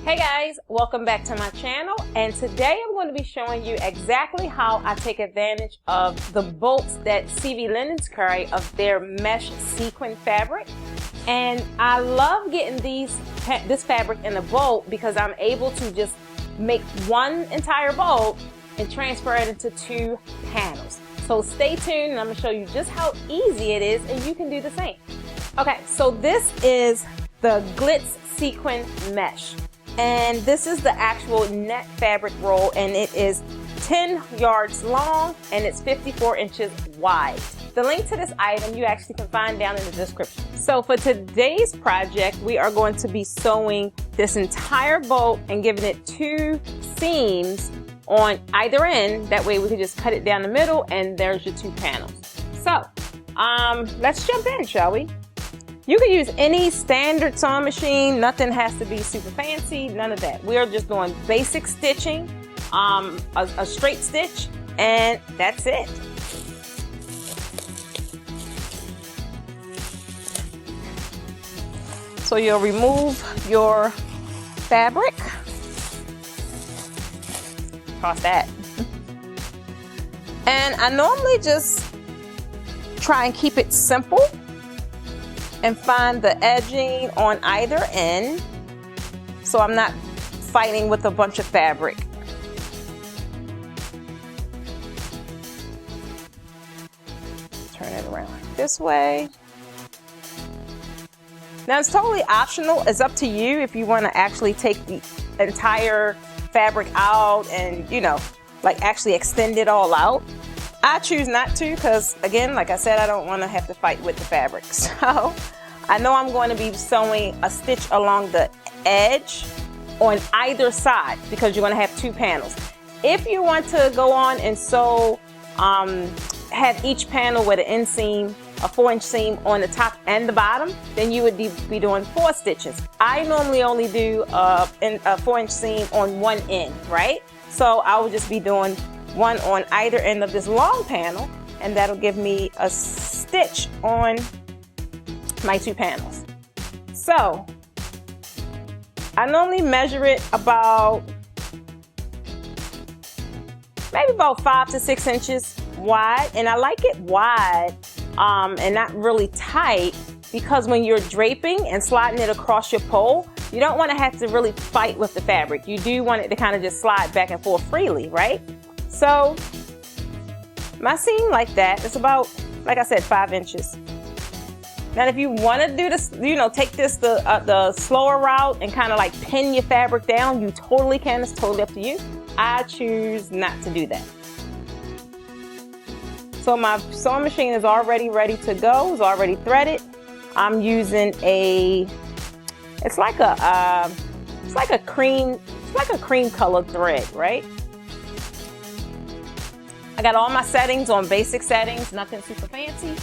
Hey guys, welcome back to my channel, and today I'm going to be showing you exactly how I take advantage of the bolts that CV Linens carry of their mesh sequin fabric. And I love getting this fabric in a bolt because I'm able to just make one entire bolt and transfer it into 2 panels. So stay tuned and I'm going to show you just how easy it is, and you can do the same. Okay, so this is the Glitz Sequin Mesh. And this is the actual net fabric roll, and it is 10 yards long and it's 54 inches wide. The link to this item you actually can find down in the description. So for today's project, we are going to be sewing this entire bolt and giving it 2 seams on either end. That way we can just cut it down the middle and there's your 2 panels. So let's jump in, shall we? You can use any standard sewing machine. Nothing has to be super fancy, none of that. We are just doing basic stitching, a straight stitch, and that's it. So you'll remove your fabric. Toss that. And I normally just try and keep it simple and find the edging on either end so I'm not fighting with a bunch of fabric. Turn it around like this way. Now it's totally optional. It's up to you if you want to actually take the entire fabric out and, you know, like actually extend it all out. I choose not to because, again, like I said, I don't want to have to fight with the fabric. So I know I'm going to be sewing a stitch along the edge on either side because you're going to have 2 panels. If you want to go on and sew, have each panel with an inseam, a 4-inch seam on the top and the bottom, then you would be doing 4 stitches. I normally only do a 4-inch seam on one end, right? So I will just be doing 1 on either end of this long panel, and that'll give me a stitch on my 2 panels. So I normally measure it about maybe about 5 to 6 inches wide, and I like it wide and not really tight because when you're draping and sliding it across your pole, you don't want to have to really fight with the fabric. You do want it to kind of just slide back and forth freely, right? So my seam like that is about, like I said, 5 inches. Now if you want to do this, you know, take this the slower route and kind of like pin your fabric down, you totally can. It's totally up to you. I choose not to do that. So my sewing machine is already ready to go. It's already threaded. I'm using it's like a cream colored thread, right? I got all my settings on basic settings, nothing super fancy.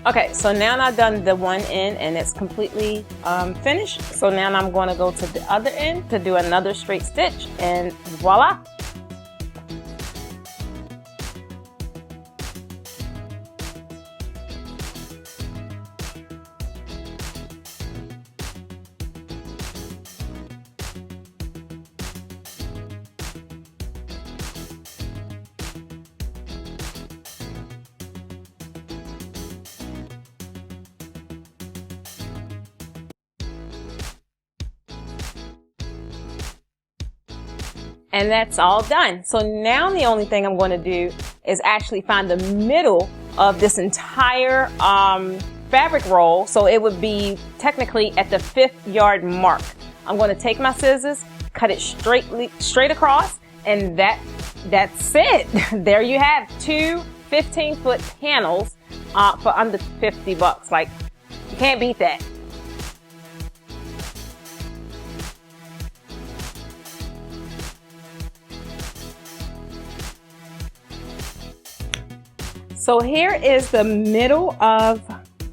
Okay, so now I've done the one end and it's completely finished. So now I'm going to go to the other end to do another straight stitch, and voila. And that's all done. So now the only thing I'm going to do is actually find the middle of this entire fabric roll. So it would be technically at the 5th yard mark. I'm going to take my scissors, cut it straight across, and that's it. There you have 2 15-foot panels for under 50 bucks. Like, you can't beat that. So here is the middle of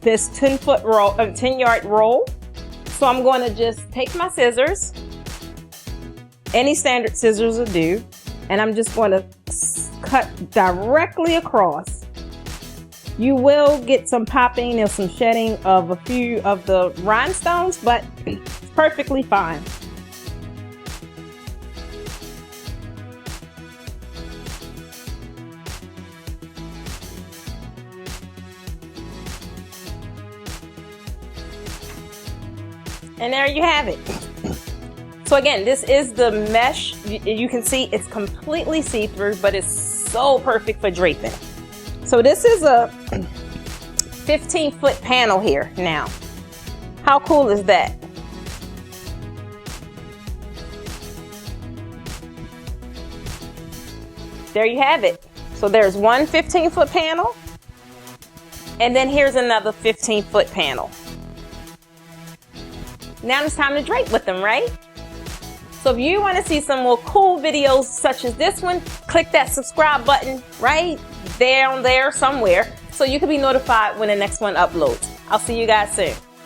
this 10-yard roll. So I'm going to just take my scissors, any standard scissors will do, and I'm just going to cut directly across. You will get some popping and some shedding of a few of the rhinestones, but it's perfectly fine. And there you have it. So again, this is the mesh. You can see it's completely see-through, but it's so perfect for draping. So this is a 15-foot panel here now. How cool is that? There you have it. So there's one 15-foot panel, and then here's another 15-foot panel. Now it's time to drape with them, right? So if you want to see some more cool videos such as this one, click that subscribe button right down there somewhere so you can be notified when the next one uploads. I'll see you guys soon.